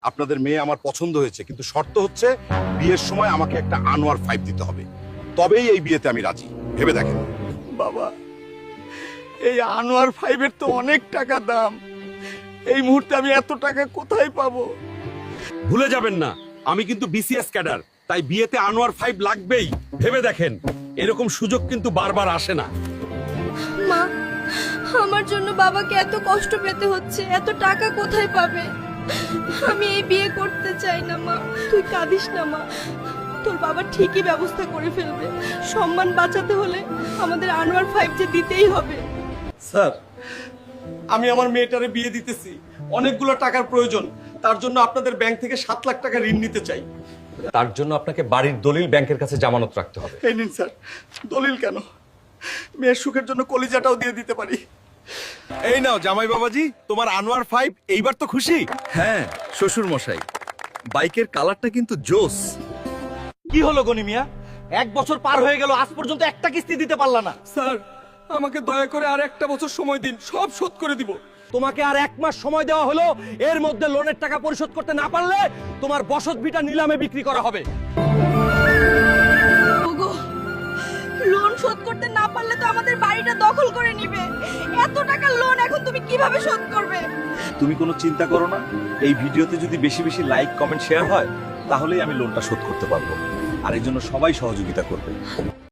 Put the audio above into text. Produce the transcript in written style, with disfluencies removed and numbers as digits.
আপনাদের মেয়ে আমার পছন্দ হয়েছে, কিন্তু শর্ত হচ্ছে বিয়ের সময় আমাকে একটা আনোয়ার 5 দিতে হবে, তবেই এই বিয়েতে আমি রাজি। ভেবে দেখেন। বাবা, এই আনোয়ার 5-এর তো অনেক টাকা দাম। এই মুহূর্তে আমি এত টাকা কোথায় পাবো? ভুলে যাবেন না, আমি কিন্তু বিসিএস ক্যাডার, তাই বিয়েতে আনোয়ার 5 লাগবেই। ভেবে দেখেন, এরকম সুযোগ কিন্তু বারবার আসে না। মা, আমার জন্য বাবাকে এত কষ্ট পেতে হচ্ছে, এত টাকা কোথায় পাবে? আমি এই বিয়ে করতে চাই না মা। তুই কাঁদিস না মা, তোর বাবা ঠিকই ব্যবস্থা করে ফেলবে। সম্মান বাঁচাতে হলে আমাদের আনোয়ার 5 যে দিতেই হবে। স্যার, আমি আমার মেয়েটারে বিয়ে দিতেছি, অনেকগুলো টাকার প্রয়োজন। তার জন্য আপনাদের ব্যাংক থেকে 7 লাখ টাকা ঋণ নিতে চাই। তার জন্য আপনাকে বাড়ির দলিল ব্যাংকের কাছে জামানত রাখতে হবে। এই নিন স্যার। দলিল কেন? মেয়ের সুখের জন্য কলিজাটাও দিয়ে দিতে পারি। এই নাও জামাই বাবাজি, তোমার আনোয়ার 5। এইবার তো খুশি? হ্যাঁ শ্বশুর মশাই, বাইকের কালারটা কিন্তু জোস। কি হলো গনি মিয়া? 1 বছর পার হয়ে গেল, আজ পর্যন্ত একটা কিস্তি দিতে পারলা না। স্যার, আমাকে দয়া করে আর একটা বছর সময় দিন, সব শোধ করে দিব। তোমাকে আর 1 মাস সময় দেওয়া হলো। এর মধ্যে লোনের টাকা পরিশোধ করতে না পারলে তোমার বসত ভিটা নিলামে বিক্রি করা হবে। ওগো, লোন শোধ করতে না পারলে তো আমাদের বাড়িটা দখল করে নিবে। এত টাকা লোন এখন তুমি কিভাবে শোধ করবে? তুমি কোনো চিন্তা করো না, এই ভিডিওতে যদি বেশি বেশি লাইক কমেন্ট শেয়ার হয় তাহলেই আমি লোনটা শোধ করতে পারবো। আর এই জন্য সবাই সহযোগিতা করবে।